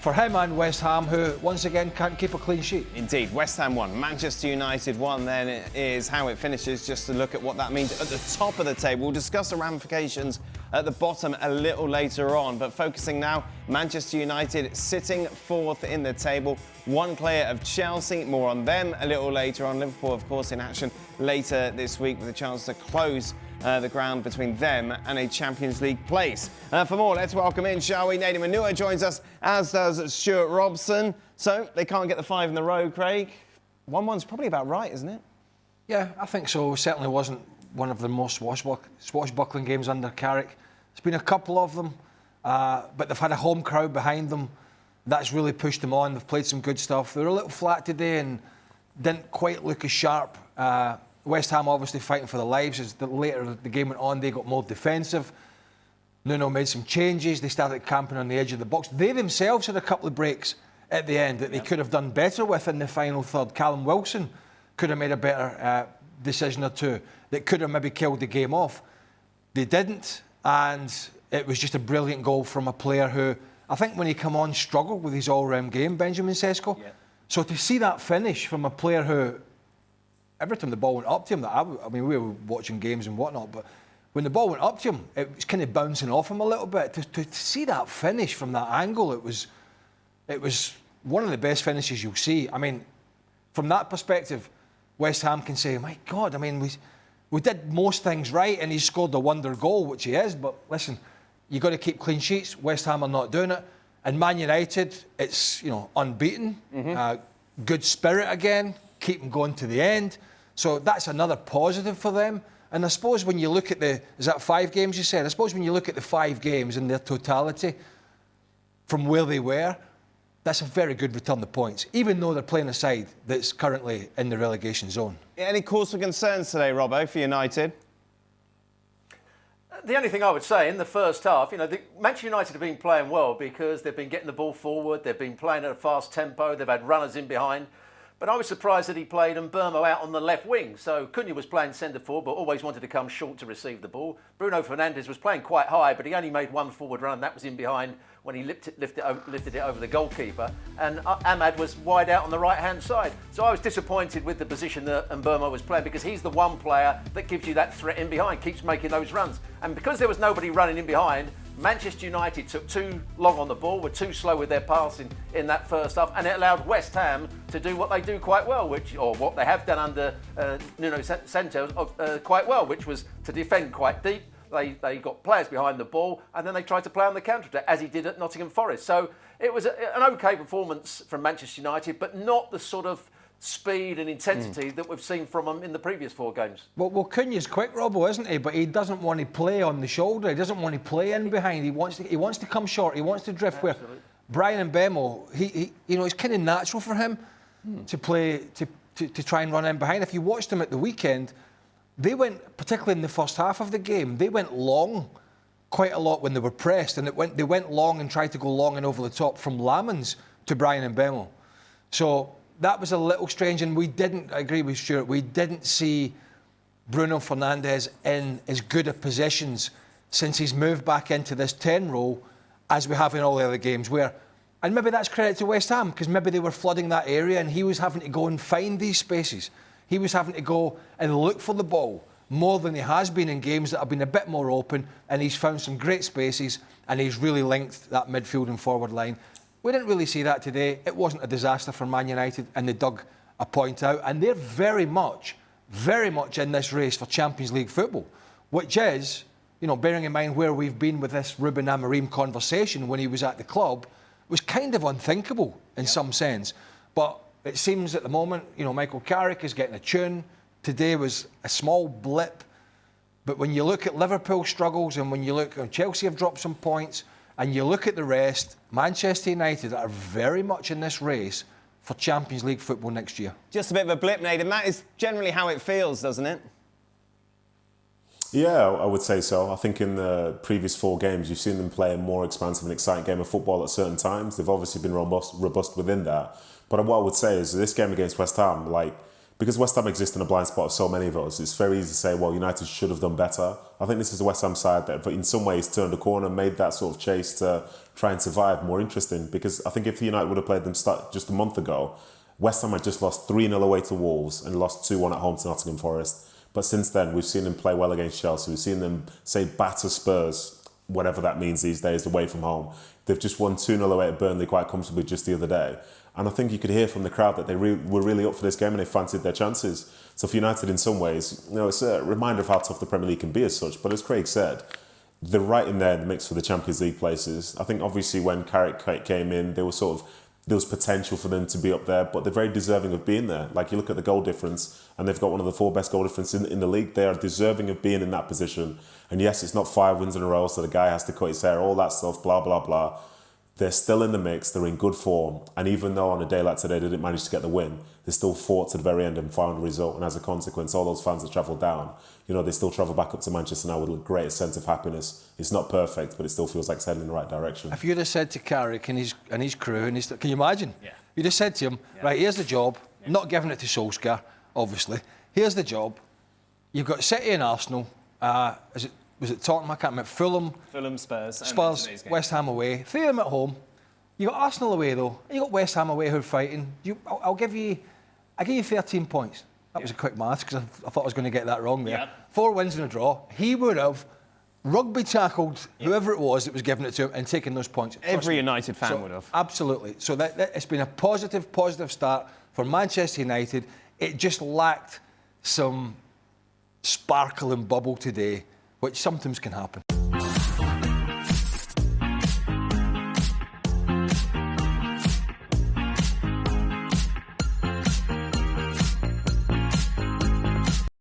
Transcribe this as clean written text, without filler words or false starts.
for him and West Ham, who once again can't keep a clean sheet. Indeed, West Ham 1, Manchester United 1, then it is how it finishes, just to look at what that means at the top of the table. We'll discuss the ramifications at the bottom a little later on, but focusing now, Manchester United sitting fourth in the table, one clear of Chelsea. More on them a little later on. Liverpool, of course, in action later this week with a chance to close the ground between them and a Champions League place. For more, let's welcome in, shall we? Nedum Onuoha joins us, as does Stewart Robson. So they can't get the 5 in the row, Craig. 1-1's probably about right, isn't it? Yeah, I think so. Certainly wasn't one of the most swashbuckling games under Carrick. There's been a couple of them, but they've had a home crowd behind them. That's really pushed them on. They've played some good stuff. They were a little flat today and didn't quite look as sharp. West Ham obviously fighting for their lives. As later the game went on, they got more defensive. Nuno made some changes. They started camping on the edge of the box. They themselves had a couple of breaks at the end that they could have done better with in the final third. Callum Wilson could have made a better decision or two that could have maybe killed the game off. They didn't, and it was just a brilliant goal from a player who, I think when he came on, struggled with his all-round game, Benjamin Sesko. Yeah. So to see that finish from a player who, every time the ball went up to him, I mean, we were watching games and whatnot, but when the ball went up to him, it was kind of bouncing off him a little bit. To see that finish from that angle, it was one of the best finishes you'll see. I mean, from that perspective, West Ham can say, my God, I mean, we did most things right, and he scored a wonder goal, which he is, but listen, you've got to keep clean sheets. West Ham are not doing it. And Man United, it's, unbeaten, good spirit again, keep them going to the end. So that's another positive for them. And I suppose when you look at is that 5 games you said? I suppose when you look at the 5 games in their totality, from where they were, that's a very good return of points, even though they're playing a side that's currently in the relegation zone. Any cause for concerns today, Robbo, for United? The only thing I would say, in the first half, Manchester United have been playing well because they've been getting the ball forward, they've been playing at a fast tempo, they've had runners in behind. But I was surprised that he played Mbeumo out on the left wing. So Cunha was playing centre forward, but always wanted to come short to receive the ball. Bruno Fernandes was playing quite high, but he only made one forward run, and that was in behind when he lifted it over the goalkeeper. And Ahmad was wide out on the right-hand side. So I was disappointed with the position that Mbeumo was playing, because he's the one player that gives you that threat in behind, keeps making those runs. And because there was nobody running in behind, Manchester United took too long on the ball, were too slow with their passing in that first half, and it allowed West Ham to do what they do quite well, what they have done under Nuno Santos quite well, which was to defend quite deep. They got players behind the ball, and then they tried to play on the counter-attack, as he did at Nottingham Forest. So it was an okay performance from Manchester United, but not the sort of speed and intensity that we've seen from him in the previous 4 games. Well, Cunha's quick, Robbo, isn't he? But he doesn't want to play on the shoulder. He doesn't want to play in behind. He wants to come short. He wants to drift. Absolutely. Where Brian Mbeumo, it's kind of natural for him to play to try and run in behind. If you watched him at the weekend, they went, particularly in the first half of the game, they went long quite a lot when they were pressed, and they went long and tried to go long and over the top from Lamans to Brian Mbeumo. So that was a little strange, and I agree with Stewart, we didn't see Bruno Fernandes in as good of positions since he's moved back into this 10 role as we have in all the other games, and maybe that's credit to West Ham, because maybe they were flooding that area and he was having to go and find these spaces. He was having to go and look for the ball more than he has been in games that have been a bit more open, and he's found some great spaces and he's really linked that midfield and forward line. We didn't really see that today. It wasn't a disaster for Man United, and they dug a point out. And they're very much in this race for Champions League football, which is, bearing in mind where we've been with this Ruben Amorim conversation when he was at the club, was kind of unthinkable in some sense. But it seems at the moment, Michael Carrick is getting a tune. Today was a small blip. But when you look at Liverpool's struggles, and when you look at Chelsea have dropped some points, and you look at the rest, Manchester United are very much in this race for Champions League football next year. Just a bit of a blip, Nedum. That is generally how it feels, doesn't it? Yeah, I would say so. I think in the previous 4 games, you've seen them play a more expansive and exciting game of football at certain times. They've obviously been robust within that. But what I would say is this game against West Ham, because West Ham exist in a blind spot of so many of us, it's very easy to say, well, United should have done better. I think this is a West Ham side that in some ways turned a corner, made that sort of chase to try and survive more interesting. Because I think if United would have played them just a month ago, West Ham had just lost 3-0 away to Wolves and lost 2-1 at home to Nottingham Forest. But since then, we've seen them play well against Chelsea. We've seen them, say, batter Spurs, whatever that means these days, away from home. They've just won 2-0 away at Burnley quite comfortably just the other day. And I think you could hear from the crowd that they were really up for this game and they fancied their chances. So for United, in some ways, it's a reminder of how tough the Premier League can be as such. But as Craig said, they're right in there in the mix for the Champions League places. I think obviously when Carrick came in, there was potential for them to be up there, but they're very deserving of being there. Like, you look at the goal difference, and they've got one of the 4 best goal differences in the league. They are deserving of being in that position. And yes, it's not 5 wins in a row, so the guy has to cut his hair, all that stuff, blah, blah, blah. They're still in the mix, they're in good form, and even though on a day like today they didn't manage to get the win, they still fought to the very end and found a result, and as a consequence, all those fans that travelled down, they still travel back up to Manchester now with a great sense of happiness. It's not perfect, but it still feels like it's heading in the right direction. If you'd have said to Carrick and his crew, can you imagine? Yeah. You'd have said to him, right, here's the job, not giving it to Solskjaer, obviously, here's the job, you've got City and Arsenal, was it Tottenham? I can't remember. Fulham, Spurs, West Ham away. 3 of them at home. You got Arsenal away though. You got West Ham away who are fighting. I give you 13 points. That was a quick maths because I thought I was going to get that wrong there. 4 wins and a draw. He would have rugby tackled whoever it was that was giving it to him and taken those points. Every United fan would have. Absolutely. So that it's been a positive start for Manchester United. It just lacked some sparkle and bubble today, which sometimes can happen.